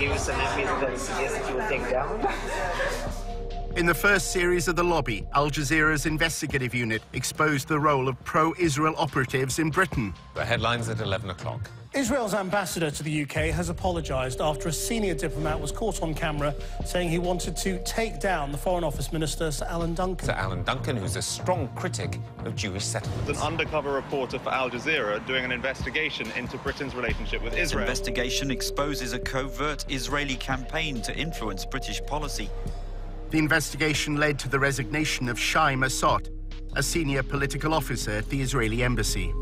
you some enemies that you suggest that you would take down? In the first series of The Lobby, Al-Jazeera's investigative unit exposed the role of pro-Israel operatives in Britain. The headlines at 11 o'clock. Israel's ambassador to the UK has apologised after a senior diplomat was caught on camera saying he wanted to take down the Foreign Office Minister, Sir Alan Duncan. Sir Alan Duncan, who's a strong critic of Jewish settlements. An undercover reporter for Al-Jazeera doing an investigation into Britain's relationship with Israel. This investigation exposes a covert Israeli campaign to influence British policy. The investigation led to the resignation of Shai Massot, a senior political officer at the Israeli embassy.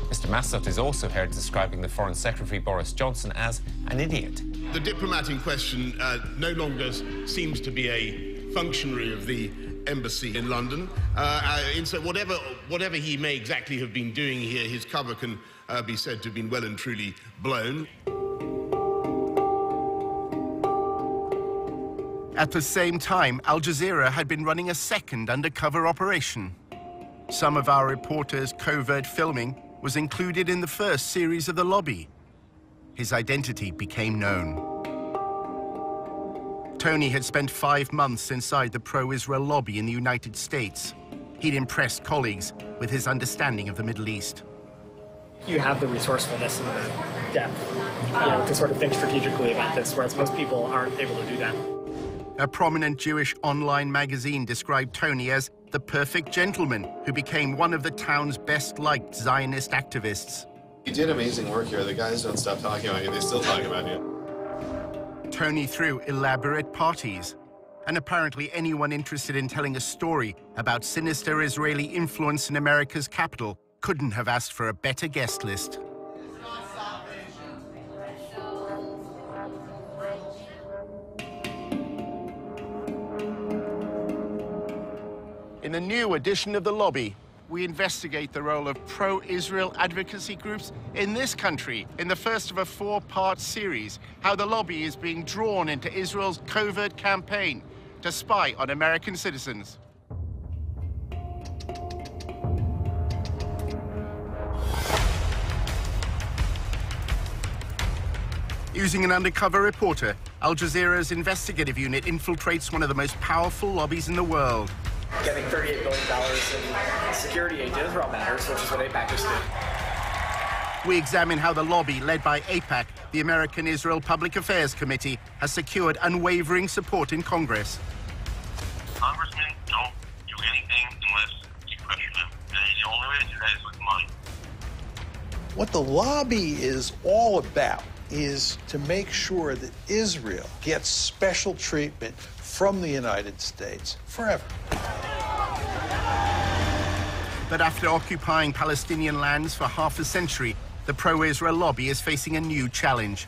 Mr. Massot is also heard describing the Foreign Secretary Boris Johnson as an idiot. The diplomat in question no longer seems to be a functionary of the embassy in London. And so whatever he may exactly have been doing here, his cover can be said to have been well and truly blown. At the same time, Al Jazeera had been running a second undercover operation. Some of our reporters' covert filming was included in the first series of The Lobby. His identity became known. Tony had spent 5 months inside the pro-Israel lobby in the United States. He'd impressed colleagues with his understanding of the Middle East. You have the resourcefulness and the depth, to sort of think strategically about this, whereas most people aren't able to do that. A prominent Jewish online magazine described Tony as the perfect gentleman who became one of the town's best-liked Zionist activists. You did amazing work here. The guys don't stop talking about you. They still talk about you. Tony threw elaborate parties, and apparently anyone interested in telling a story about sinister Israeli influence in America's capital couldn't have asked for a better guest list. In the new edition of The Lobby, we investigate the role of pro-Israel advocacy groups in this country in the first of a 4-part series, how the lobby is being drawn into Israel's covert campaign to spy on American citizens. Using an undercover reporter, Al Jazeera's investigative unit infiltrates one of the most powerful lobbies in the world. Getting $38 billion in security aid to Israel matters, which is what AIPAC is doing. We examine how the lobby, led by AIPAC, the American Israel Public Affairs Committee, has secured unwavering support in Congress. Congressmen don't do anything unless you pressure them. And the only way to do that is with money. What the lobby is all about is to make sure that Israel gets special treatment from the United States forever. But after occupying Palestinian lands for half a century, the pro-Israel lobby is facing a new challenge.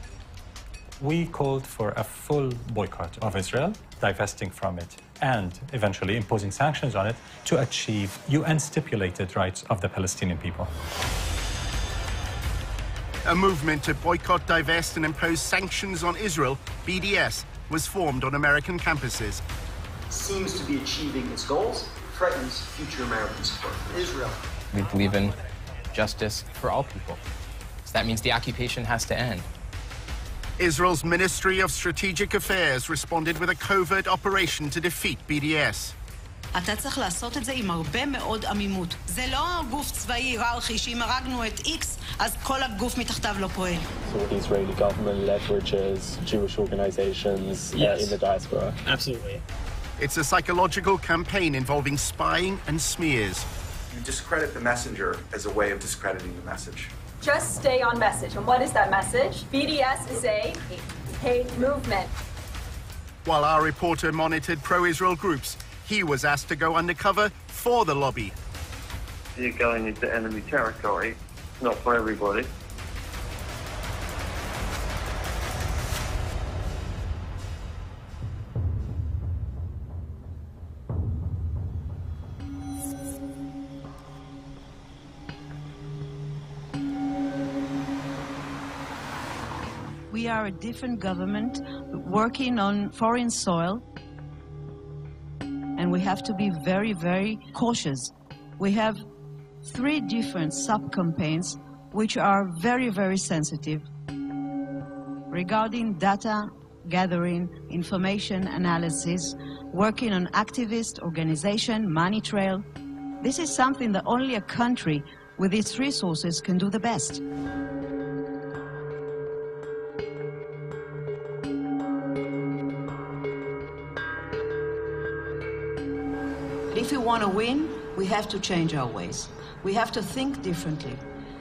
We called for a full boycott of Israel, divesting from it, and eventually imposing sanctions on it to achieve UN-stipulated rights of the Palestinian people. A movement to boycott, divest, and impose sanctions on Israel, BDS, was formed on American campuses. Seems to be achieving its goals, threatens future American support for Israel. We believe in justice for all people. So that means the occupation has to end. Israel's Ministry of Strategic Affairs responded with a covert operation to defeat BDS. אתה צריך לעשות את זה עם הרבה מאוד עמימות. זה לא גוף צבאי היררכי שאם הרגנו את X, אז כל הגוף מתחתיו לא פועל. So the Israeli government leverages Jewish organizations in the diaspora. Absolutely. It's a psychological campaign involving spying and smears. You discredit the messenger as a way of discrediting the message. Just stay on message. And what is that message? BDS is a hate movement. While our reporter monitored pro-Israel groups, he was asked to go undercover for the lobby. You're going into enemy territory, not for everybody. We are a different government working on foreign soil, and we have to be very, very cautious. We have 3 different sub-campaigns which are very, very sensitive. regarding data gathering, information analysis, working on activist organization, money trail. This is something that only a country with its resources can do the best. If we want to win, we have to change our ways. We have to think differently.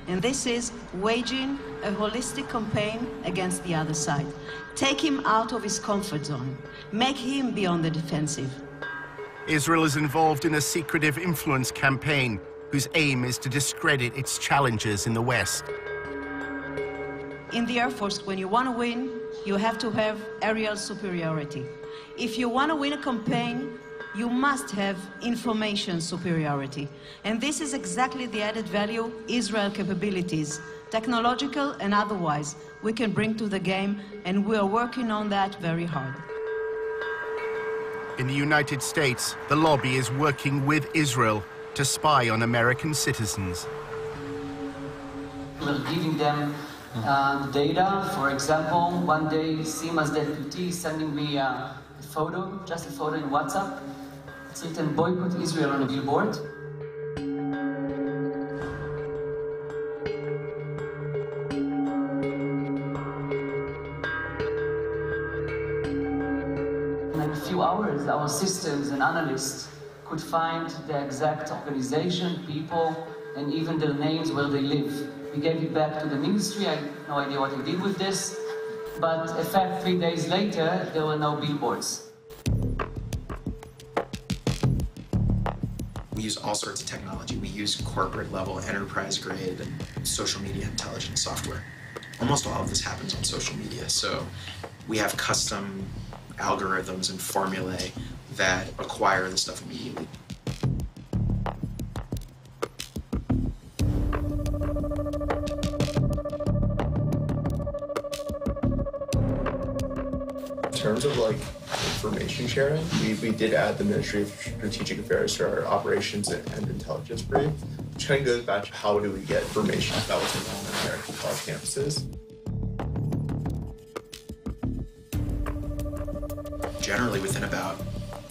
And this is waging a holistic campaign against the other side. Take him out of his comfort zone. Make him be on the defensive. Israel is involved in a secretive influence campaign whose aim is to discredit its challengers in the West. In the Air Force, when you want to win, you have to have aerial superiority. If you want to win a campaign, you must have information superiority. And this is exactly the added value Israel capabilities, technological and otherwise, we can bring to the game, and we are working on that very hard. In the United States, the lobby is working with Israel to spy on American citizens. We're giving them data. For example, one day, Sima's deputy sending me a photo, just a photo in WhatsApp. It's written, boycott Israel on a billboard. In a few hours, our systems and analysts could find the exact organization, people, and even their names where they live. We gave it back to the ministry. I have no idea what we did with this. But in fact, 3 days later, there were no billboards. We use all sorts of technology. We use corporate-level, enterprise-grade social media intelligence software. Almost all of this happens on social media, so we have custom algorithms and formulae that acquire the stuff immediately. In terms of like information sharing, we did add the Ministry of Strategic Affairs to our operations and intelligence brief, which kind of goes back to how do we get information about what's going on in American college campuses. Generally within about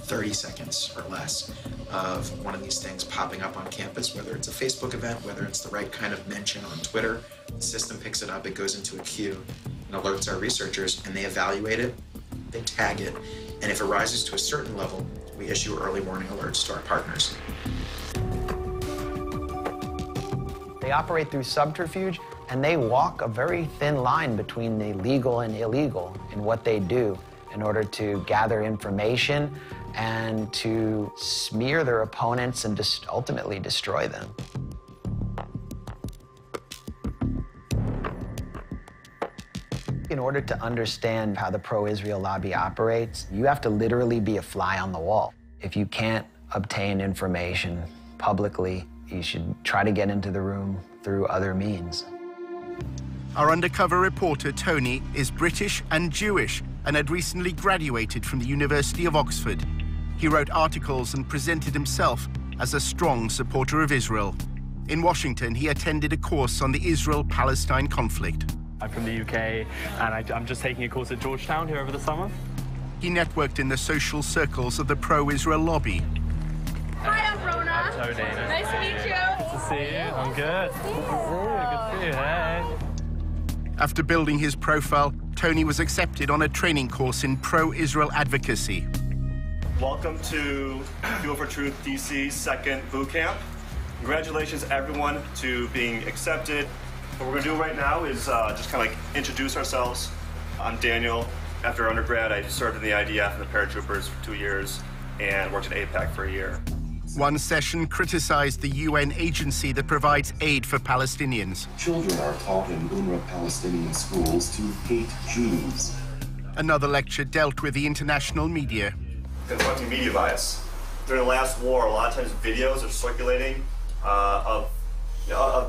30 seconds or less of one of these things popping up on campus, whether it's a Facebook event, whether it's the right kind of mention on Twitter, the system picks it up, it goes into a queue and alerts our researchers, and they evaluate it, they tag it, and if it rises to a certain level, we issue early warning alerts to our partners. They operate through subterfuge, and they walk a very thin line between the legal and illegal in what they do in order to gather information and to smear their opponents and ultimately destroy them. In order to understand how the pro-Israel lobby operates, you have to literally be a fly on the wall. If you can't obtain information publicly, you should try to get into the room through other means. Our undercover reporter, Tony, is British and Jewish and had recently graduated from the University of Oxford. He wrote articles and presented himself as a strong supporter of Israel. In Washington, he attended a course on the Israel-Palestine conflict. I'm from the UK, and I'm just taking a course at Georgetown here over the summer. He networked in the social circles of the pro-Israel lobby. Hi, I'm Rona. I'm Tony. Nice to meet you. Good to see you. I'm good. Good to see you. Hey. After building his profile, Tony was accepted on a training course in pro-Israel advocacy. Welcome to Fuel for Truth DC's second boot camp. Congratulations, everyone, to being accepted. What we're going to do right now is just kind of like introduce ourselves. I'm Daniel. After undergrad, I served in the IDF and the paratroopers for 2 years and worked at APAC for a year. One session criticized the UN agency that provides aid for Palestinians. Children are taught in UNRWA Palestinian schools to hate Jews. Another lecture dealt with the international media. Confronting media bias. During the last war, a lot of times videos are circulating of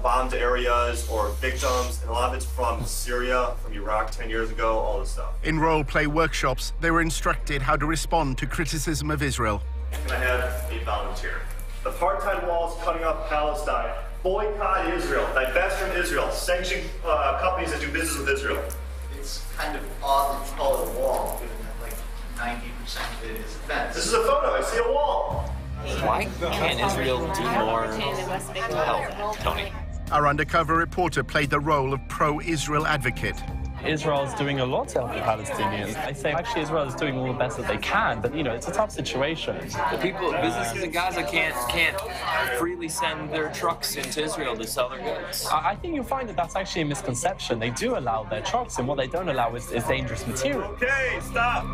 bombed areas or victims, and a lot of it's from Syria, from Iraq 10 years ago, all this stuff. In role-play workshops, they were instructed how to respond to criticism of Israel. Can I have a volunteer? The apartheid wall is cutting off Palestine. Boycott Israel. Divest from Israel. Sanction companies that do business with Israel. it's kind of odd to call it a wall, given that like 90% of it is a fence. This is a photo. I see a wall. Why can't Israel do more to help, Tony? Our undercover reporter played the role of pro-Israel advocate. Israel is doing a lot to help the Palestinians. I say actually Israel is doing all the best that they can, but you know, it's a tough situation. The people, businesses in Gaza can't freely send their trucks into Israel to sell their goods. I think you'll find that that's actually a misconception. They do allow their trucks, and what they don't allow is dangerous material. Okay, stop.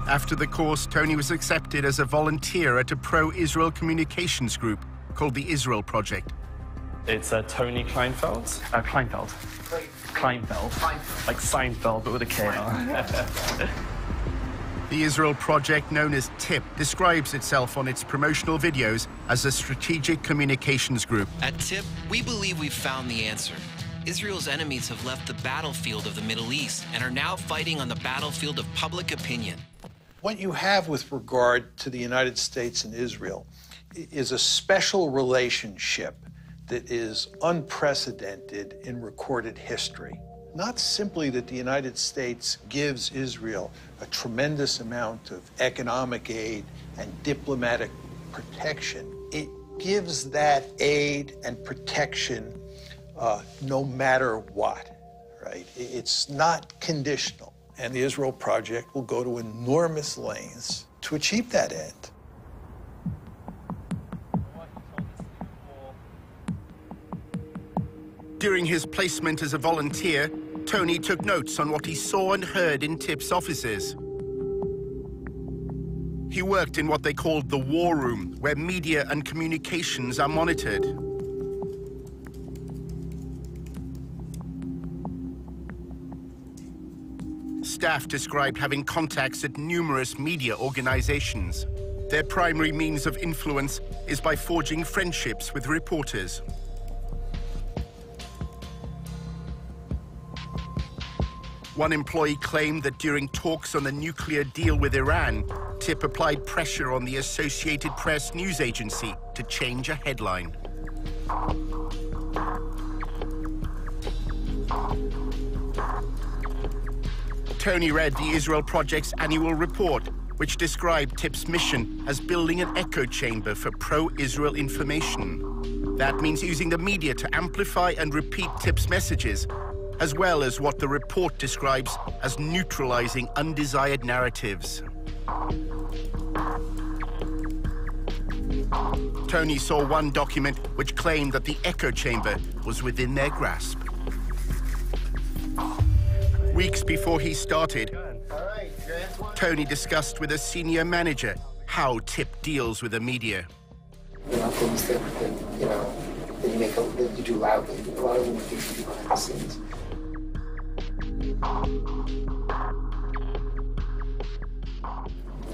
After the course, Tony was accepted as a volunteer at a pro-Israel communications group called the Israel Project. It's Tony Kleinfeld. Kleinfeld. Like Seinfeld, but with a K. The Israel Project, known as TIP, describes itself on its promotional videos as a strategic communications group. At TIP, we believe we've found the answer. Israel's enemies have left the battlefield of the Middle East and are now fighting on the battlefield of public opinion. What you have with regard to the United States and Israel is a special relationship that is unprecedented in recorded history. Not simply that the United States gives Israel a tremendous amount of economic aid and diplomatic protection, it gives that aid and protection no matter what, right? It's not conditional. And the Israel Project will go to enormous lengths to achieve that end. During his placement as a volunteer, Tony took notes on what he saw and heard in TIP's offices. He worked in what they called the war room, where media and communications are monitored. Staff described having contacts at numerous media organizations. Their primary means of influence is by forging friendships with reporters. One employee claimed that during talks on the nuclear deal with Iran, TIP applied pressure on the Associated Press news agency to change a headline. Tony read the Israel Project's annual report, which described TIP's mission as building an echo chamber for pro-Israel information. That means using the media to amplify and repeat TIP's messages, as well as what the report describes as neutralizing undesired narratives. Tony saw one document which claimed that the echo chamber was within their grasp. Weeks before he started, Tony discussed with a senior manager how TIP deals with the media. They're not things that you know, that you do loudly. A lot of them are things you do behind the scenes.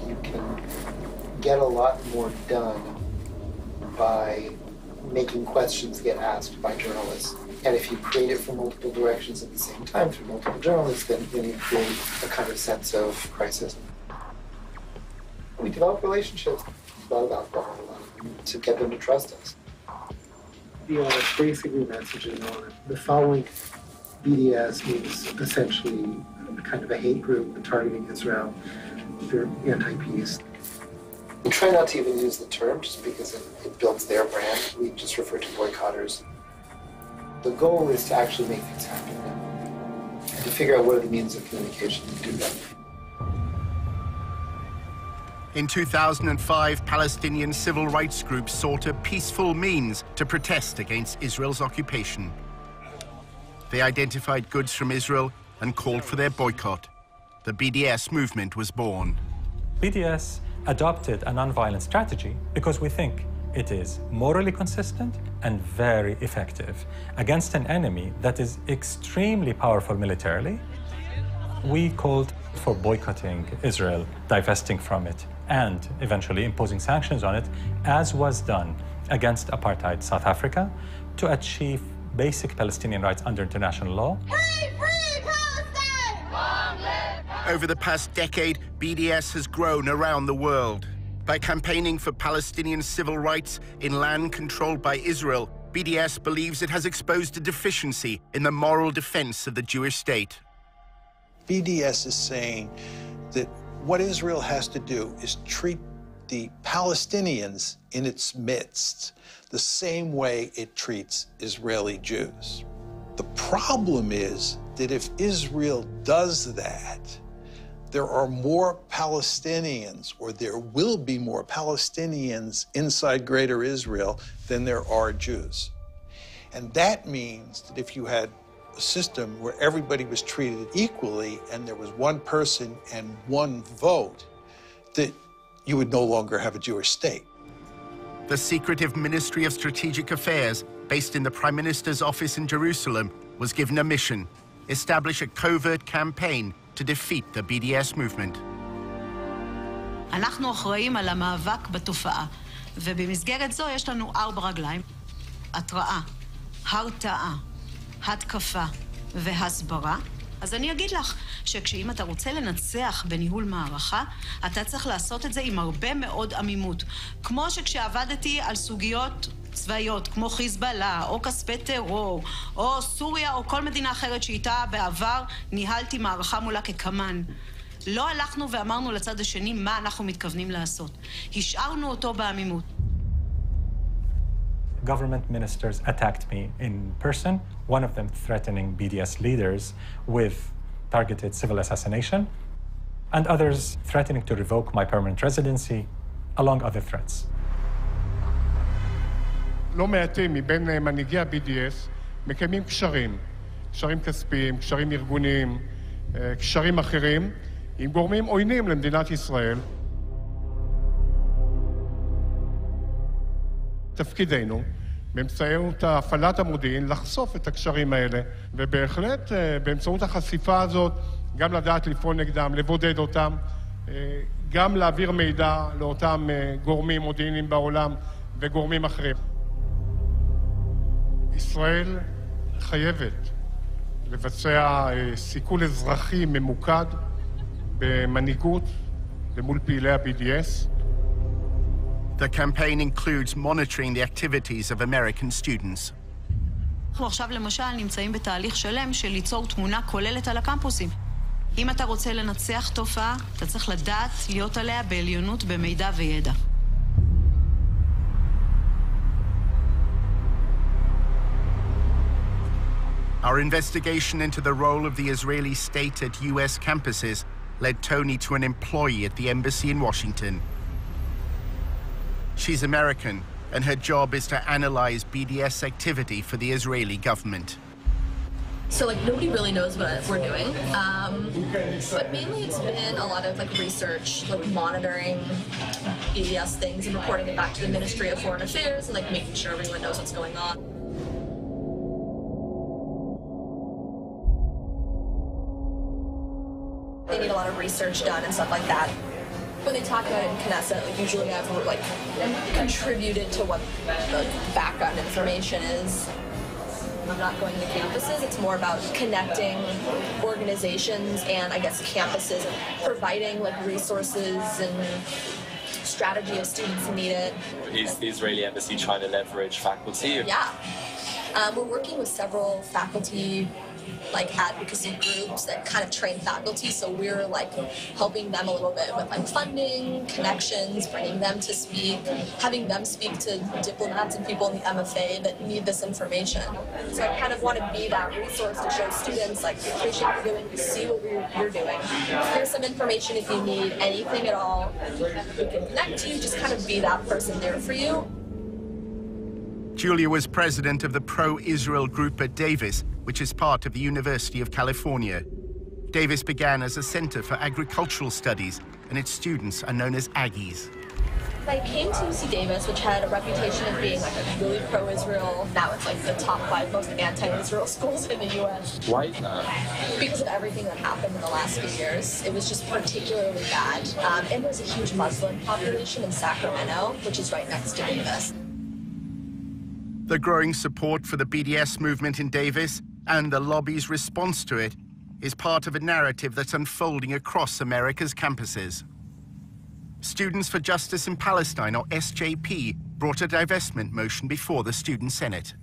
You can get a lot more done by making questions get asked by journalists. And if you create it from multiple directions at the same time through multiple journalists, then you create a kind of sense of crisis. We develop relationships with a lot of alcohol, to get them to trust us. We are basically messaging on the following. BDS means essentially kind of a hate group targeting Israel. They're anti-peace. We try not to even use the term just because it builds their brand. We just refer to boycotters. The goal is to actually make things happen and to figure out what are the means of communication to do that. In 2005, Palestinian civil rights groups sought a peaceful means to protest against Israel's occupation. They identified goods from Israel and called for their boycott. The BDS movement was born. BDS adopted a nonviolent strategy because we think it is morally consistent and very effective against an enemy that is extremely powerful militarily. We called for boycotting Israel, divesting from it, and eventually imposing sanctions on it, as was done against apartheid South Africa, to achieve basic Palestinian rights under international law. Over the past decade, BDS has grown around the world. By campaigning for Palestinian civil rights in land controlled by Israel, BDS believes it has exposed a deficiency in the moral defense of the Jewish state. BDS is saying that what Israel has to do is treat the Palestinians in its midst the same way it treats Israeli Jews. The problem is that if Israel does that, there are more Palestinians, or there will be more Palestinians inside Greater Israel than there are Jews. And that means that if you had a system where everybody was treated equally and there was one person and one vote, that you would no longer have a Jewish state. The secretive Ministry of Strategic Affairs, based in the Prime Minister's office in Jerusalem, was given a mission: establish a covert campaign to defeat the BDS movement. אנחנו אחראים על המאבק בתופעה, ובמסגרת זו יש לנו 4 רגליים: התראה, הרתעה, התקפה והסברה. אז אני אגיד לך שכשאם אתה רוצה לנצח בניהול מערכה, אתה צריך לעשות את זה עם הרבה מאוד עמימות. כמו שכשעבדתי על סוגיות צבאיות, כמו חיזבאללה, או כספי טרור, או סוריה, או כל מדינה אחרת שאיתה בעבר ניהלתי מערכה מולה כקמן. לא הלכנו ואמרנו לצד השני מה אנחנו מתכוונים לעשות. השארנו אותו בעמימות. Government ministers attacked me in person, one of them threatening BDS leaders with targeted civil assassination, and others threatening to revoke my permanent residency, along other threats. לא מעטים מבין מנהיגי ה-BDS מקיימים קשרים כספיים, קשרים ארגוניים, קשרים אחרים, עם גורמים עוינים למדינת ישראל. תפקידנו, באמצעות הפעלת המודיעין, לחשוף את הקשרים האלה, ובהחלט באמצעות החשיפה הזאת, גם לדעת לפעול נגדם, לבודד אותם, גם להעביר מידע לאותם גורמים מודיעיניים בעולם וגורמים אחרים. ישראל חייבת לבצע סיכול אזרחי ממוקד במנהיגות למול פעילי ה-BDS. The campaign includes monitoring the activities of American students. אנחנו עכשיו למשל נמצאים בתהליך שלם של ליצור תמונה כוללת על הקמפוסים. אם אתה רוצה לנצח תופעה, אתה צריך לדעת להיות עליה בעליונות במידע וידע. Our investigation into the role of the Israeli state at US campuses led Tony to an employee at the embassy in Washington. She's American, and her job is to analyze BDS activity for the Israeli government. So, nobody really knows what we're doing, but mainly it's been a lot of, research, monitoring BDS things and reporting it back to the Ministry of Foreign Affairs and, making sure everyone knows what's going on. They need a lot of research done and stuff like that. When they talk about it in Knesset, usually I've contributed to what the background information is. I'm not going to campuses. It's more about connecting organizations and I guess campuses and providing resources and strategy if students need it. Is the Israeli embassy trying to leverage faculty? Yeah. We're working with several faculty advocacy groups that kind of train faculty, so we're helping them a little bit with funding, connections, bringing them to speak, having them speak to diplomats and people in the MFA that need this information. So I kind of want to be that resource to show students we appreciate what you're doing, we see what you're doing. Here's some information if you need anything at all. We can connect you, just kind of be that person there for you. Julia was president of the pro-Israel group at Davis, which is part of the University of California. Davis began as a center for agricultural studies, and its students are known as Aggies. I came to UC Davis, which had a reputation of being really pro-Israel. Now it's the top 5 most anti-Israel schools in the U.S. Why is that? Because of everything that happened in the last few years. It was just particularly bad. And there's a huge Muslim population in Sacramento, which is right next to Davis. The growing support for the BDS movement in Davis and the lobby's response to it is part of a narrative that's unfolding across America's campuses. Students for Justice in Palestine, or SJP, brought a divestment motion before the Student Senate.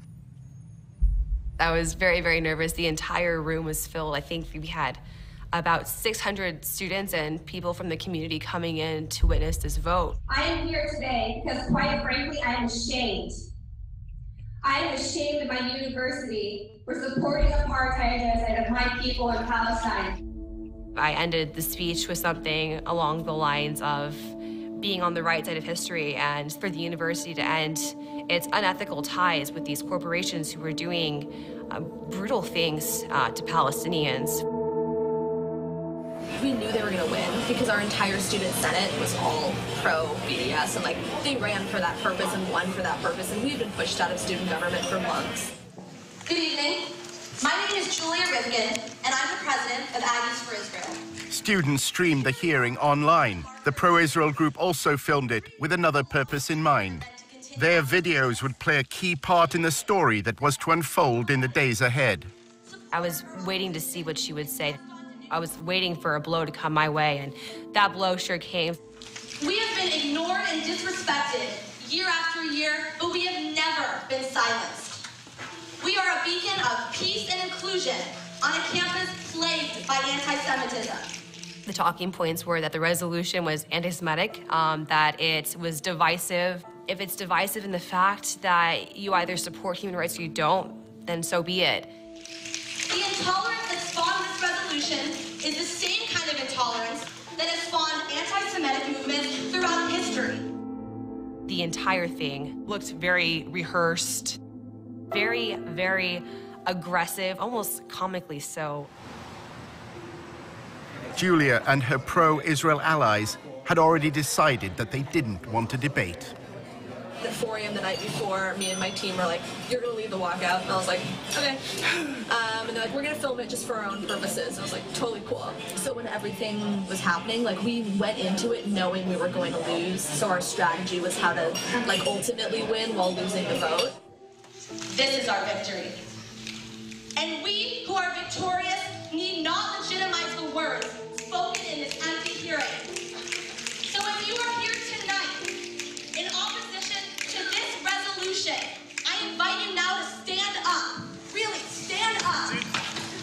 I was very, very nervous. The entire room was filled. I think we had about 600 students and people from the community coming in to witness this vote. I am here today because, quite frankly, I am ashamed. I am ashamed of my university for supporting apartheid genocide of my people in Palestine. I ended the speech with something along the lines of being on the right side of history and for the university to end its unethical ties with these corporations who were doing brutal things to Palestinians. We knew they were going to win because our entire student senate was all pro-BDS, and they ran for that purpose and won for that purpose, and we've been pushed out of student government for months. Good evening. My name is Julia Rivkin, and I'm the president of Aggies for Israel. Students streamed the hearing online. The pro-Israel group also filmed it with another purpose in mind. Their videos would play a key part in the story that was to unfold in the days ahead. I was waiting to see what she would say. I was waiting for a blow to come my way, and that blow sure came. We have been ignored and disrespected year after year, but we have never been silenced. We are a beacon of peace and inclusion on a campus plagued by anti-Semitism. The talking points were that the resolution was anti-Semitic, that it was divisive. If it's divisive in the fact that you either support human rights or you don't, then so be it. The intolerance that spawned this resolution is the same kind of intolerance that has spawned anti-Semitic movements throughout history. The entire thing looked very rehearsed, very, very aggressive, almost comically so. Julia and her pro-Israel allies had already decided that they didn't want to debate. At 4 a.m. the night before, me and my team were like, "You're going to lead the walkout." And I was like, "Okay." And they're like, "We're going to film it just for our own purposes." I was like, "Totally cool." So when everything was happening, we went into it knowing we were going to lose. So our strategy was how to, ultimately win while losing the vote. This is our victory. And we who are victorious need not legitimize the words spoken in this empty hearing. So if you are here tonight in opposition to this resolution, I invite you now to stand up, really stand up,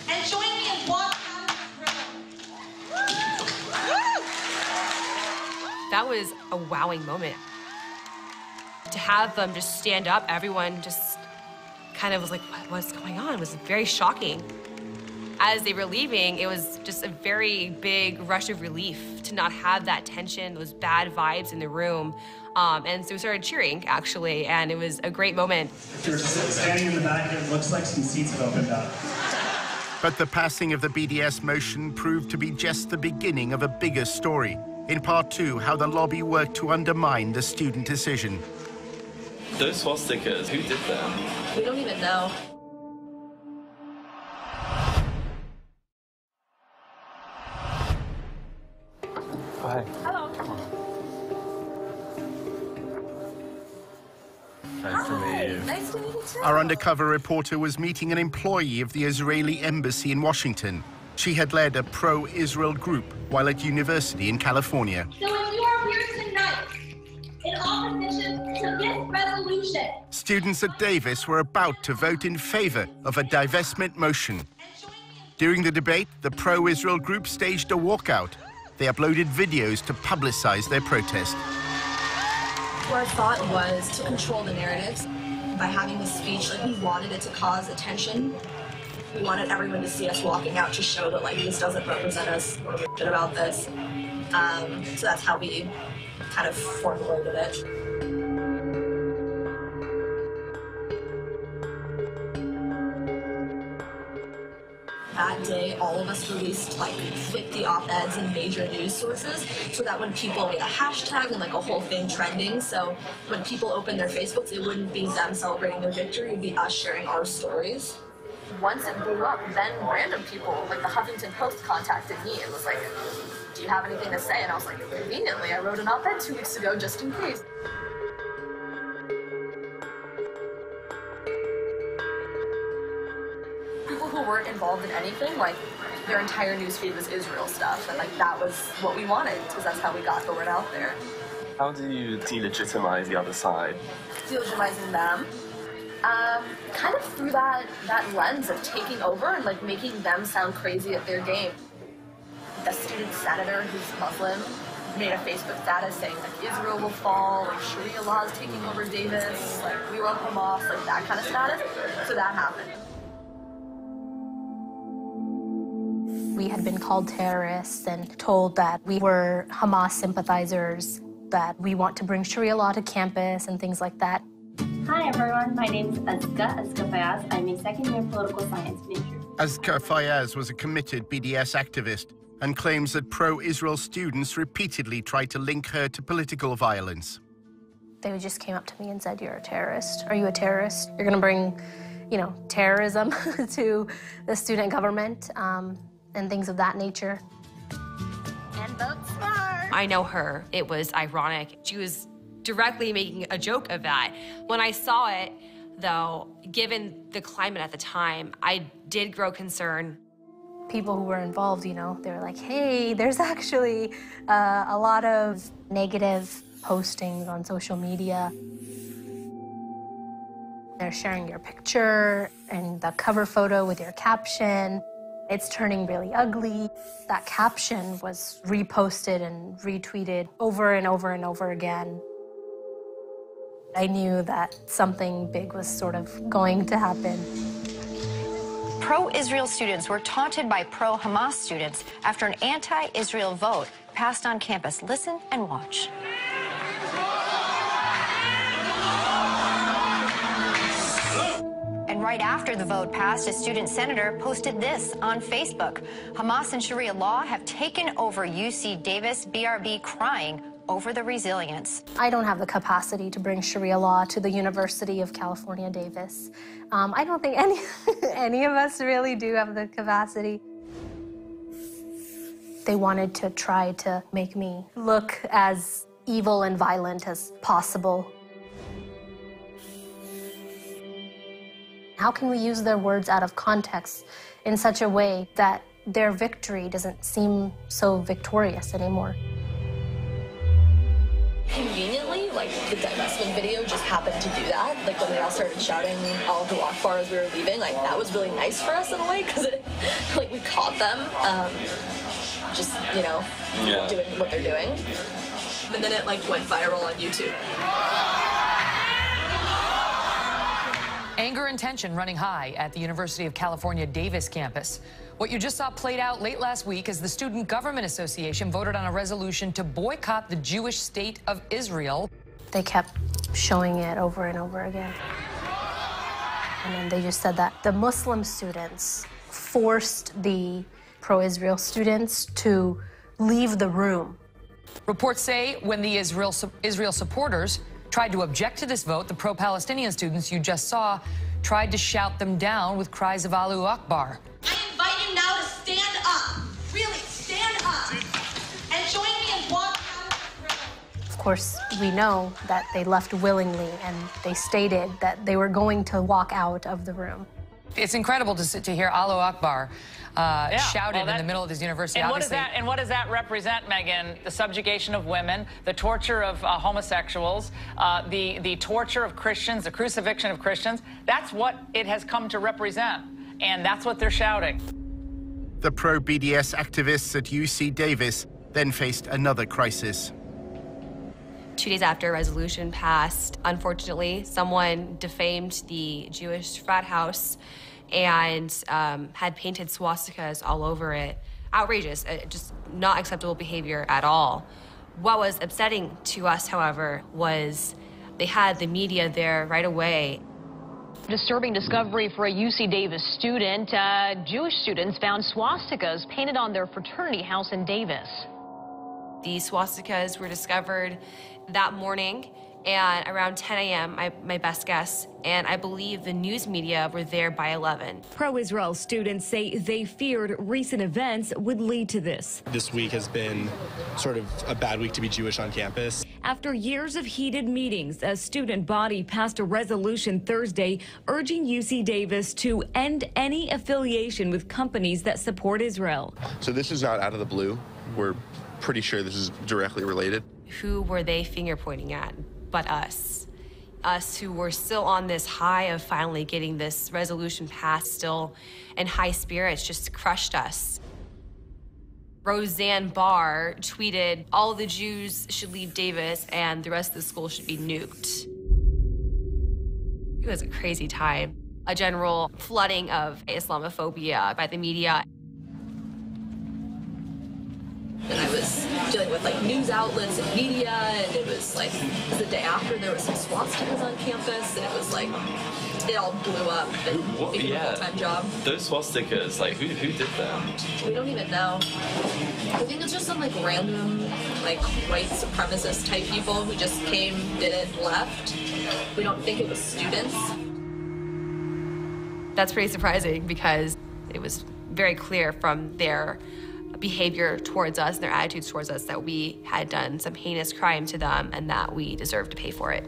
and join me in walking out of this room. That was a wowing moment. To have them just stand up, everyone just kind of was like, what's going on? It was very shocking. As they were leaving, it was just a very big rush of relief to not have that tension, those bad vibes in the room. And so we started cheering, actually, and it was a great moment. If you're standing in the back, it looks like some seats have opened up. But the passing of the BDS motion proved to be just the beginning of a bigger story. In part 2, how the lobby worked to undermine the student decision. Those swastikas, who did them? We don't even know. Hi. Hello. Nice to meet you. Nice to meet you too. Our undercover reporter was meeting an employee of the Israeli embassy in Washington. She had led a pro-Israel group while at university in California. So if you are here tonight in opposition to this resolution, Students at Davis were about to vote in favor of a divestment motion. During the debate, the pro-Israel group staged a walkout. They uploaded videos to publicize their protest. Our thought was to control the narratives by having this speech. We wanted it to cause attention. We wanted everyone to see us walking out to show that this doesn't represent us. We're shit about this. So that's how we kind of formulated it. That day, all of us released 50 op-eds in major news sources so that when people made a hashtag and a whole thing trending, so when people opened their Facebooks, it wouldn't be them celebrating their victory, it would be us sharing our stories. Once it blew up, then random people, the Huffington Post contacted me and was like, "Do you have anything to say?" And I was like, "Conveniently, I wrote an op-ed 2 weeks ago just in case." People who weren't involved in anything, their entire newsfeed was Israel stuff, and that was what we wanted, because that's how we got the word out there. How do you delegitimize the other side? Delegitimizing them. Kind of through that lens of taking over and like making them sound crazy at their game. The student senator who's Muslim made a Facebook status saying like Israel will fall, like Sharia law is taking over Davis, like we love Hamas, like that kind of status. So that happened. We had been called terrorists and told that we were Hamas sympathizers, that we want to bring Sharia law to campus and things like that. Hi everyone, my name is Azka Fayaz. I'm a second-year political science major. Azka Fayaz was a committed BDS activist and claims that pro-Israel students repeatedly tried to link her to political violence. They just came up to me and said, "You're a terrorist. Are you a terrorist? You're going to bring, terrorism to the student government," and things of that nature. And vote smart. I know her. It was ironic. She was directly making a joke of that. When I saw it, though, given the climate at the time, I did grow concerned. People who were involved, they were like, hey, there's actually a lot of negative postings on social media. They're sharing your picture and the cover photo with your caption. It's turning really ugly. That caption was reposted and retweeted over and over and over again. I knew that something big was sort of going to happen. Pro-Israel students were taunted by pro-Hamas students after an anti-Israel vote passed on campus. Listen and watch. And right after the vote passed, a student senator posted this on Facebook. Hamas and Sharia law have taken over UC Davis, BRB crying over the resilience. I don't have the capacity to bring Sharia law to the University of California, Davis. I don't think any of us really do have the capacity. They wanted to try to make me look as evil and violent as possible. How can we use their words out of context in such a way that their victory doesn't seem so victorious anymore? Conveniently, like the divestment video just happened to do that. Like when they all started shouting Allahu Akbar as we were leaving, like that was really nice for us in a way because like we caught them just, doing what they're doing. And then it like went viral on YouTube. Anger and tension running high at the University of California Davis campus. What you just saw played out late last week as the Student Government Association voted on a resolution to boycott the Jewish state of Israel. They kept showing it over and over again. And then they just said that the Muslim students forced the pro-Israel students to leave the room. Reports say when the Israel supporters tried to object to this vote, the pro-Palestinian students you just saw tried to shout them down with cries of Allahu Akbar. I invite you now to stand up. Really, stand up. And join me in walking out of the room. Of course, we know that they left willingly, and they stated that they were going to walk out of the room. It's incredible to hear Allahu Akbar shouted in the middle of this university. And what does that represent, Megan? The subjugation of women, the torture of homosexuals, the torture of Christians, the crucifixion of Christians. That's what it has come to represent, and that's what they're shouting. The pro-BDS activists at UC Davis then faced another crisis. 2 days after a resolution passed, unfortunately, someone defamed the Jewish frat house and had painted swastikas all over it. Outrageous, just not acceptable behavior at all. What was upsetting to us, however, was they had the media there right away. Disturbing discovery for a UC Davis student. Jewish students found swastikas painted on their fraternity house in Davis. These swastikas were discovered that morning and around 10 a.m., my best guess, and I believe the news media were there by 11. Pro-Israel students say they feared recent events would lead to this. This week has been sort of a bad week to be Jewish on campus. After years of heated meetings, a student body passed a resolution Thursday urging UC Davis to end any affiliation with companies that support Israel. So this is not out of the blue. We're pretty sure this is directly related. Who were they finger pointing at but us? Us who were still on this high of finally getting this resolution passed, still in high spirits, just crushed us. Roseanne Barr tweeted, "All the Jews should leave Davis and the rest of the school should be nuked." It was a crazy time. A general flooding of Islamophobia by the media. And I was dealing with like news outlets and media, and it was like the day after there was some swastikas on campus, and it was like it all blew up and became a full-time job. Those swastikas, like who did them? We don't even know. I think it's just some like random like white supremacist type people who just came, did it, left. We don't think it was students. That's pretty surprising because it was very clear from their behavior towards us and their attitudes towards us that we had done some heinous crime to them and that we deserved to pay for it.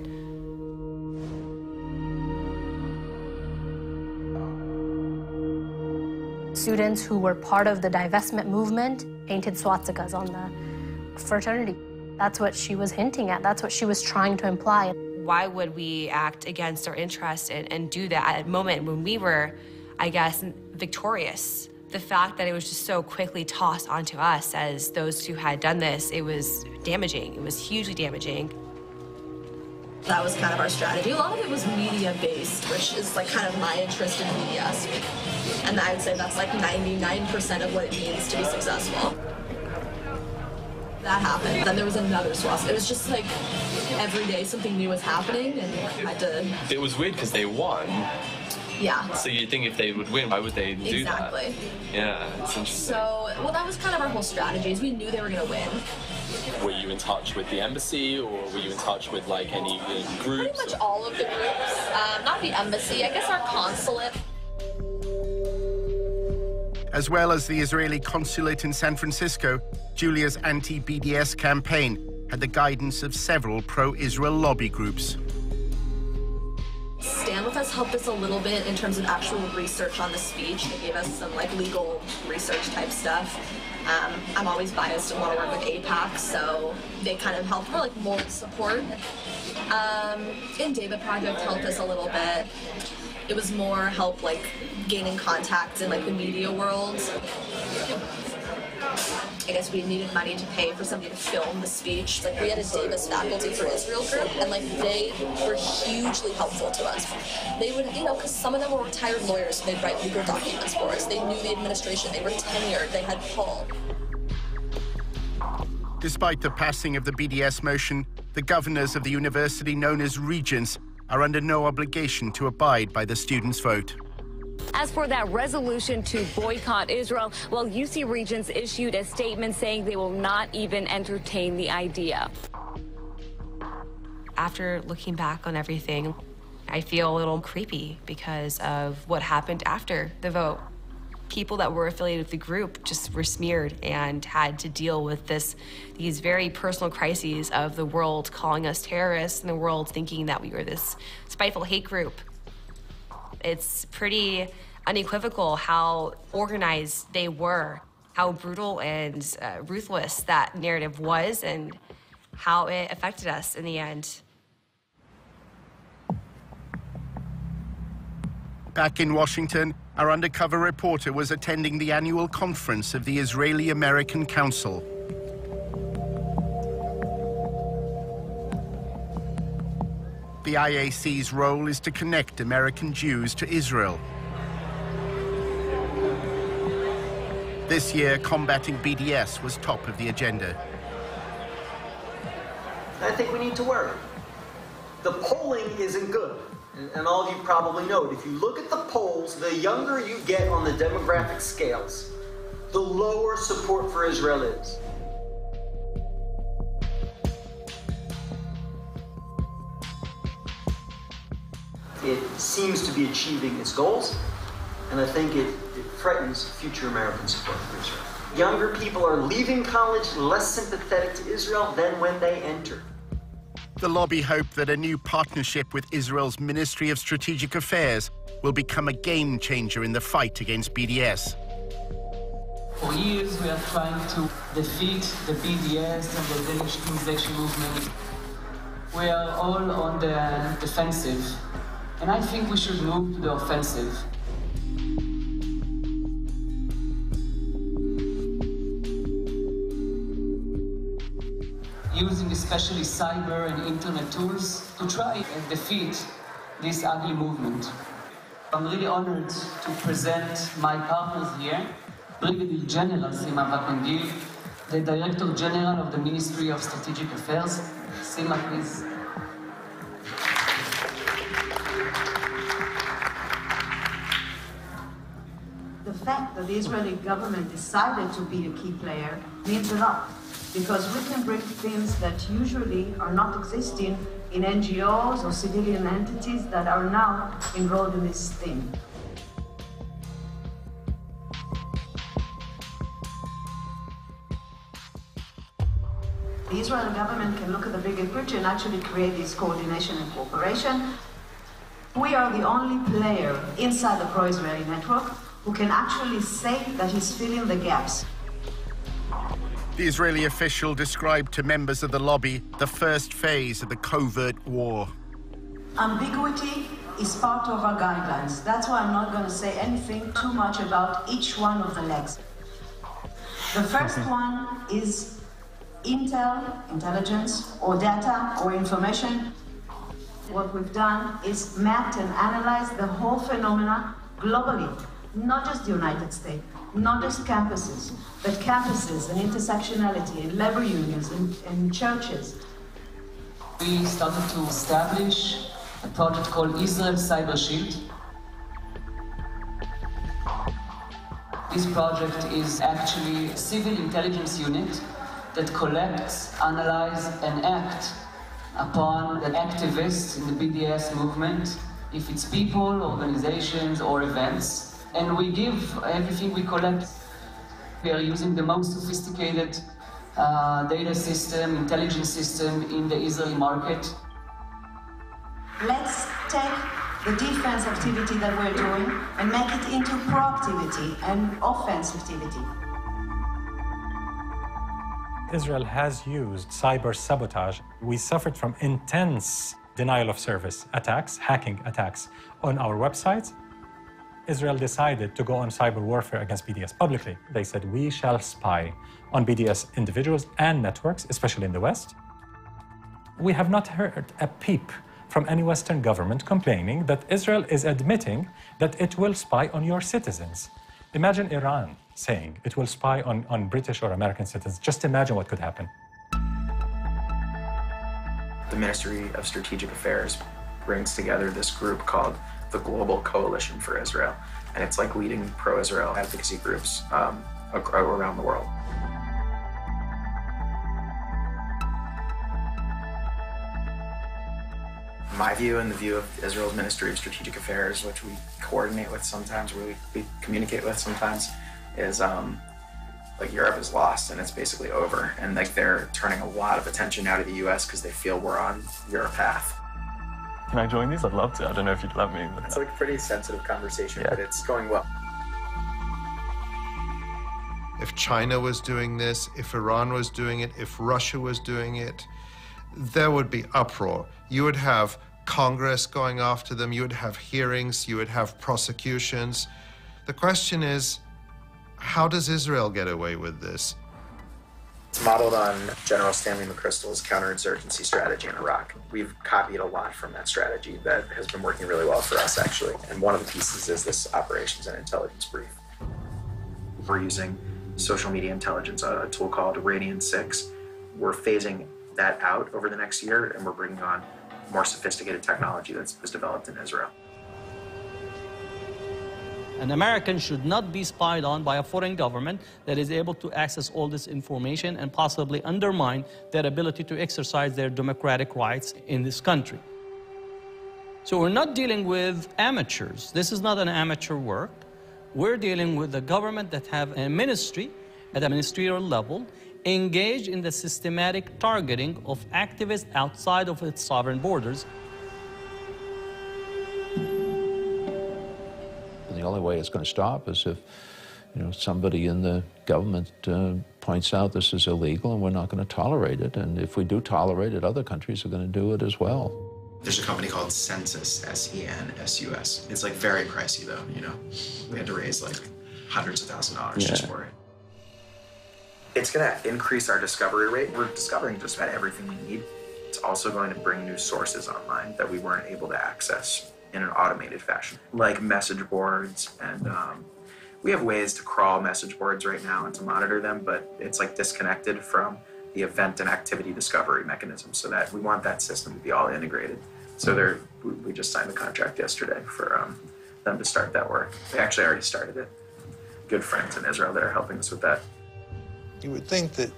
Students who were part of the divestment movement painted swastikas on the fraternity. That's what she was hinting at. That's what she was trying to imply. Why would we act against our interests and do that at a moment when we were, I guess, victorious? The fact that it was just so quickly tossed onto us as those who had done this, it was damaging. It was hugely damaging. That was kind of our strategy. A lot of it was media-based, which is like kind of my interest in media. And I would say that's like 99% of what it means to be successful. That happened. Then there was another swastika. It was just like every day something new was happening, and I had to... It was weird because they won. Yeah. So you'd think if they would win, why would they do Exactly. that? Yeah, it's interesting. So, well, that was kind of our whole strategy, is we knew they were going to win. Were you in touch with the embassy, or were you in touch with like any groups? Pretty much all of the groups. Not the embassy, I guess our consulate. As well as the Israeli consulate in San Francisco, Julia's anti-BDS campaign had the guidance of several pro-Israel lobby groups. Stand With Us helped us a little bit in terms of actual research on the speech. They gave us some like legal research type stuff. I'm always biased and want to work with AIPAC, so they kind of helped for like moral support. And David Project helped us a little bit. It was more help like gaining contacts in like the media world. I guess we needed money to pay for somebody to film the speech. Like we had a Davis Faculty for Israel group, and like they were hugely helpful to us. They would, you know, because some of them were retired lawyers, so they'd write legal documents for us. They knew the administration. They were tenured. They had pull. Despite the passing of the BDS motion, the governors of the university known as regents are under no obligation to abide by the students' vote. As for that resolution to boycott Israel, well, UC Regents issued a statement saying they will not even entertain the idea. After looking back on everything, I feel a little creepy because of what happened after the vote. People that were affiliated with the group just were smeared and had to deal with these very personal crises of the world calling us terrorists and the world thinking that we were this spiteful hate group. It's pretty unequivocal how organized they were, how brutal and ruthless that narrative was, and how it affected us in the end. Back in Washington, our undercover reporter was attending the annual conference of the Israeli-American Council. The IAC's role is to connect American Jews to Israel. This year, combating BDS was top of the agenda. I think we need to worry. The polling isn't good, and all of you probably know it. If you look at the polls, the younger you get on the demographic scales, the lower support for Israel is. It seems to be achieving its goals, and I think it threatens future American support for Israel. Younger people are leaving college less sympathetic to Israel than when they entered. The lobby hope that a new partnership with Israel's Ministry of Strategic Affairs will become a game changer in the fight against BDS. For years, we are trying to defeat the BDS and the delegitimization movement. We are all on the defensive, and I think we should move to the offensive. Using especially cyber and internet tools to try and defeat this ugly movement. I'm really honored to present my partners here, Brigadier General Sima Vakangil, the Director General of the Ministry of Strategic Affairs. Sima, please. The fact that the Israeli government decided to be a key player means a lot, because we can bring themes that usually are not existing in NGOs or civilian entities that are now enrolled in this theme. The Israeli government can look at the bigger picture and actually create this coordination and cooperation. We are the only player inside the pro-Israeli network who can actually say that he's filling the gaps. The Israeli official described to members of the lobby the first phase of the covert war. Ambiguity is part of our guidelines. That's why I'm not going to say anything too much about each one of the legs. The first one is intel, intelligence, or data, or information. What we've done is mapped and analyzed the whole phenomena globally, not just the United States, not just campuses, but campuses and intersectionality and labor unions and churches. We started to establish a project called Israel Cyber Shield. This project is actually a civil intelligence unit that collects, analyzes, and acts upon the activists in the BDS movement, if it's people, organizations, or events. And we give everything we collect. We are using the most sophisticated data system, intelligence system in the Israeli market. Let's take the defense activity that we're doing and make it into proactivity and offensivity. Israel has used cyber sabotage. We suffered from intense denial of service attacks, hacking attacks on our websites. Israel decided to go on cyber warfare against BDS publicly. They said, we shall spy on BDS individuals and networks, especially in the West. We have not heard a peep from any Western government complaining that Israel is admitting that it will spy on your citizens. Imagine Iran saying it will spy on British or American citizens. Just imagine what could happen. The Ministry of Strategic Affairs brings together this group called the Global Coalition for Israel. And it's like leading pro-Israel advocacy groups around the world. My view and the view of Israel's Ministry of Strategic Affairs, which we coordinate with sometimes, where we communicate with sometimes, is like Europe is lost and it's basically over. And like they're turning a lot of attention now to the US because they feel we're on your path. Can I join these? I'd love to. I don't know if you'd let me. But... It's like a pretty sensitive conversation, but it's going well. If China was doing this, if Iran was doing it, if Russia was doing it, there would be uproar. You would have Congress going after them, you would have hearings, you would have prosecutions. The question is, how does Israel get away with this? It's modeled on General Stanley McChrystal's counterinsurgency strategy in Iraq. We've copied a lot from that strategy that has been working really well for us, actually. And one of the pieces is this operations and intelligence brief. We're using social media intelligence, a tool called Radian 6. We're phasing that out over the next year, and we're bringing on more sophisticated technology that was developed in Israel. An American should not be spied on by a foreign government that is able to access all this information and possibly undermine their ability to exercise their democratic rights in this country. So we're not dealing with amateurs. This is not an amateur work. We're dealing with a government that have a ministry at a ministerial level engaged in the systematic targeting of activists outside of its sovereign borders. The only way it's going to stop is if somebody in the government points out this is illegal and we're not going to tolerate it. And if we do tolerate it, other countries are going to do it as well. There's a company called Census, S-E-N-S-U-S. It's like very pricey though, We had to raise like hundreds of $1,000s just for it. It's going to increase our discovery rate. We're discovering just about everything we need. It's also going to bring new sources online that we weren't able to access in an automated fashion, like message boards. And we have ways to crawl message boards right now and to monitor them, but it's like disconnected from the event and activity discovery mechanism, so that we want that system to be all integrated. So we just signed the contract yesterday for them to start that work. They actually already started it. Good friends in Israel that are helping us with that. You would think that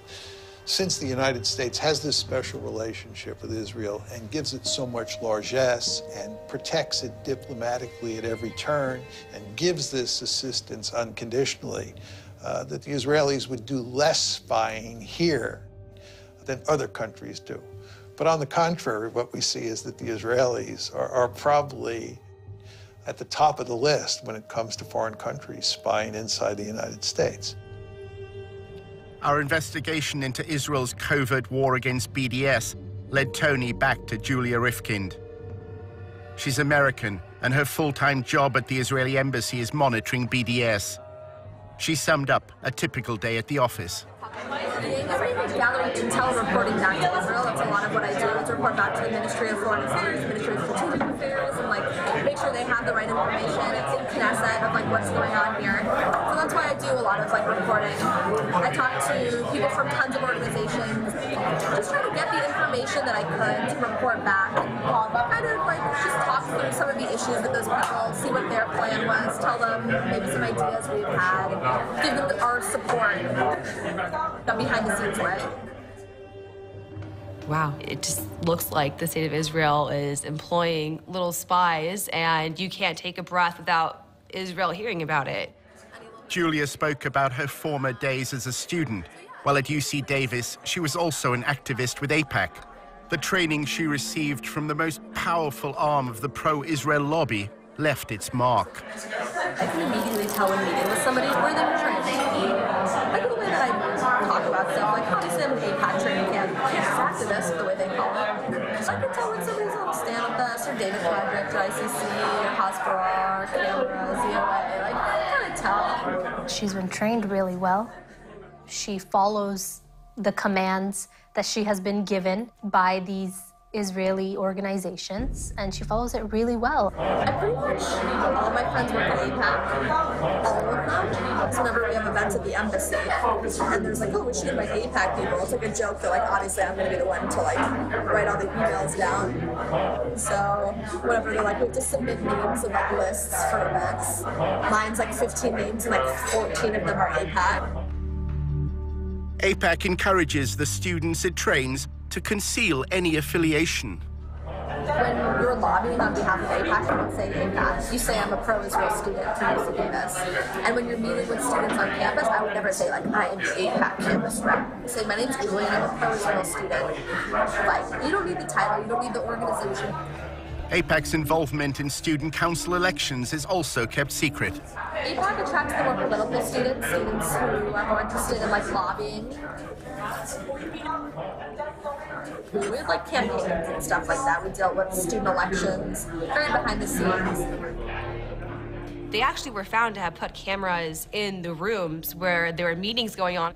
since the United States has this special relationship with Israel and gives it so much largesse and protects it diplomatically at every turn and gives this assistance unconditionally, that the Israelis would do less spying here than other countries do. But on the contrary, what we see is that the Israelis are probably at the top of the list when it comes to foreign countries spying inside the United States. Our investigation into Israel's covert war against BDS led Tony back to Julia Rifkind. She's American, and her full-time job at the Israeli embassy is monitoring BDS. She summed up a typical day at the office. Gathering intel, reporting back to Israel. That's a lot of what I do. Is report back to the Ministry of Foreign Affairs, Ministry of Strategic Affairs, and make sure they have the right information. It's in Knesset of what's going on here. So that's why I do a lot of reporting. I talk to people from tons of organizations, just trying to get the information that I could to report back and kind of just talk through some of the issues with those people, see what their plan was, tell them maybe some ideas we've had, give them our support, the behind the scenes way. Wow, it just looks like the state of Israel is employing little spies, and you can't take a breath without Israel hearing about it. Julia spoke about her former days as a student. While at UC Davis, she was also an activist with AIPAC. The training she received from the most powerful arm of the pro-Israel lobby left its mark. I can immediately tell when meeting with somebody where they were trained. Like the way that I talk about stuff, like obviously I'm an AIPAC training camp, activist, the way they call it. So I can tell when somebody's on stand with us, or David Project, or ICC, or Hasbara, Camera, ZOA, I kind of tell. She's been trained really well. She follows the commands that she has been given by these Israeli organizations, and she follows it really well. I pretty much, all of my friends work at AIPAC, all of them. So whenever we have events at the embassy, and there's we should invite AIPAC people, it's a joke that obviously I'm going to be the one to write all the emails down. So whenever they're we have to submit names of lists for events, mine's 15 names and 14 of them are AIPAC. AIPAC encourages the students it trains to conceal any affiliation. When you're lobbying on behalf of AIPAC, you don't say AIPAC. You say I'm a pro-Israel student from UC Davis. And when you're meeting with students on campus, I would never say I am the AIPAC campus rep. I say my name's Julia and I'm a pro-Israel student. You don't need the title, you don't need the organization. AIPAC's involvement in student council elections is also kept secret. AIPAC attracts the more political students who are more interested in lobbying. We had campaigns and stuff like that. We dealt with student elections, very behind the scenes. They actually were found to have put cameras in the rooms where there were meetings going on.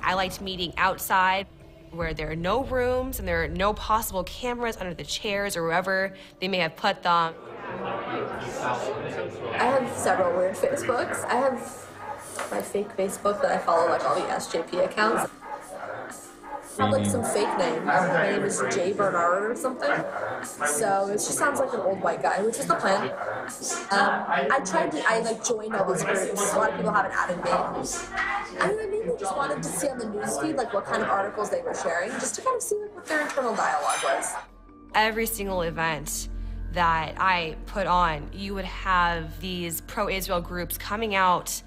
I liked meeting outside, where there are no rooms and there are no possible cameras under the chairs or wherever they may have put them. I have several weird Facebooks. I have my fake Facebook that I follow all the SJP accounts. I have some fake name. My name is Jay Bernard or something. So it just sounds like an old white guy, which is the plan. I joined all these groups. A lot of people haven't added me. I mainly just wanted to see on the newsfeed what kind of articles they were sharing, just to kind of see what their internal dialogue was. Every single event that I put on, you would have these pro-Israel groups coming out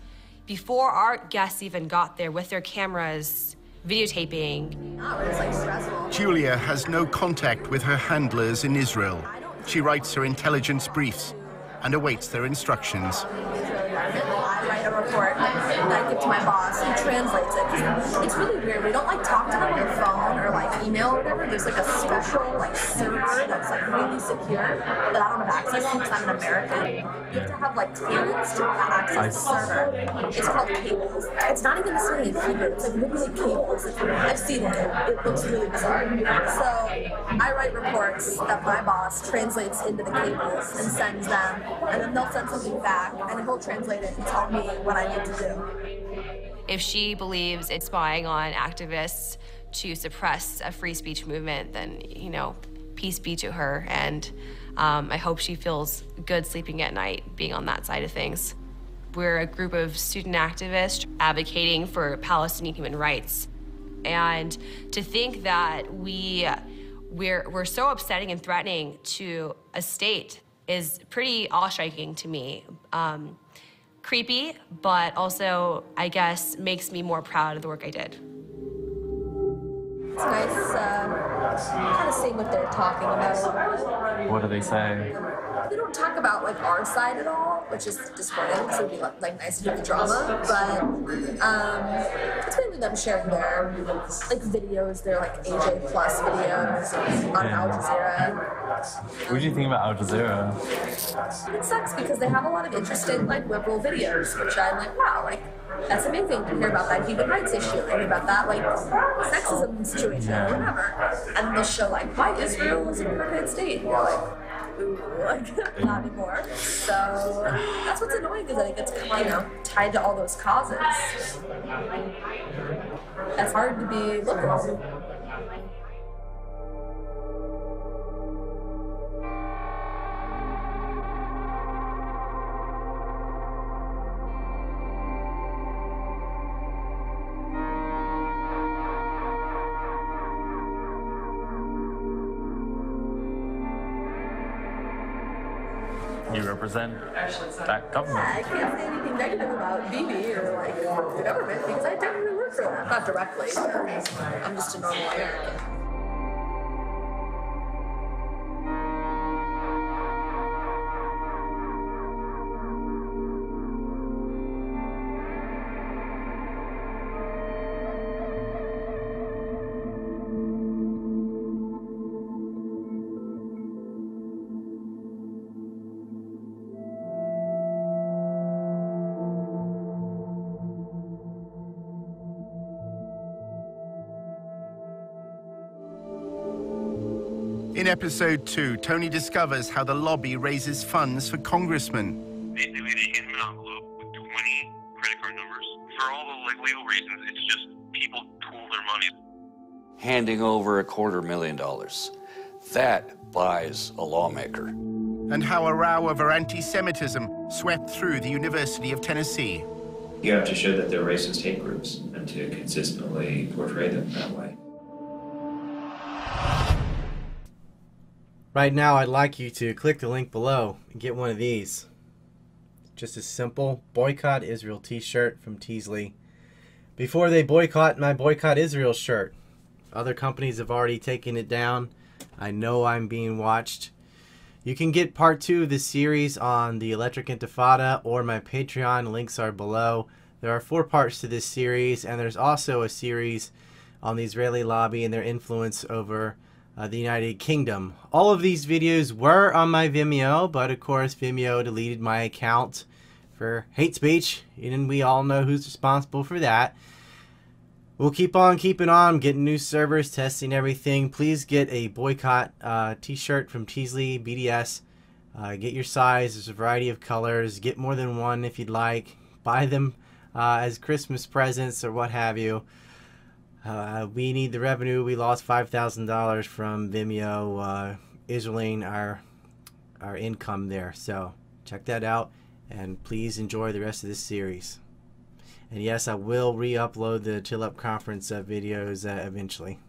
before our guests even got there with their cameras, videotaping. Julia has no contact with her handlers in Israel. She writes her intelligence briefs and awaits their instructions. I write write a report that I give to my boss, who translates it. It's really weird. We don't like talk to them on the phone or like email or whatever. There's like a special like server that's like really secure that I don't have access to because I'm an American. You have to have like clearance to access the server. It's called cables. It's not even necessarily in Hebrew. It's like literally cables. I've seen it. It looks really bizarre. So I write reports that my boss translates into the cables and sends them, and then they'll send something back, and he'll translate it and tell me what I need to do. If she believes it's spying on activists to suppress a free speech movement, then, you know, peace be to her. And I hope she feels good sleeping at night being on that side of things. We're a group of student activists advocating for Palestinian human rights. And to think that we're so upsetting and threatening to a state is pretty awe-striking to me. Creepy, but also, I guess, makes me more proud of the work I did. It's nice kind of seeing what they're talking about. What do they say? They don't talk about like our side at all, which is disappointing because it would be like nice to do the drama. But it's mainly them sharing their like videos, their like AJ Plus videos on Al-Jazeera. What do you think about Al-Jazeera? It sucks because they have a lot of interesting like liberal videos, which I'm like, wow, like that's amazing to hear about that human rights issue, and about that like sexism situation, or whatever. And they'll show like why Israel is a perfect state. And you're like, ooh, like not anymore. So that's what's annoying is that it gets, you know, tied to all those causes. It's hard to be liberal. You represent that government. I can't say anything negative about Bibi or like the government because I technically work for them. Not directly, but I'm just a normal American. In episode 2, Tony discovers how the lobby raises funds for congressmen. Basically, they hand him an envelope with 20 credit card numbers. For all the like legal reasons, it's just people pool their money. Handing over $250,000. That buys a lawmaker. And how a row over anti-Semitism swept through the University of Tennessee. You have to show that they're racist hate groups and to consistently portray them that way. Right now, I'd like you to click the link below and get one of these. Just a simple Boycott Israel t-shirt from Teasley. Before they boycott my Boycott Israel shirt, other companies have already taken it down. I know I'm being watched. You can get part 2 of this series on the Electric Intifada or my Patreon. Links are below. There are 4 parts to this series, and there's also a series on the Israeli lobby and their influence over the United Kingdom. All of these videos were on my Vimeo, but of course Vimeo deleted my account for hate speech, and we all know who's responsible for that. We'll keep on keeping on, getting new servers, testing everything. Please get a Boycott t-shirt from Teasley BDS. Get your size. There's a variety of colors. Get more than one if you'd like. Buy them as Christmas presents or what have you. We need the revenue. We lost $5,000 from Vimeo issuing our income there. So check that out, and please enjoy the rest of this series. And yes, I will re-upload the Chill Up Conference videos eventually.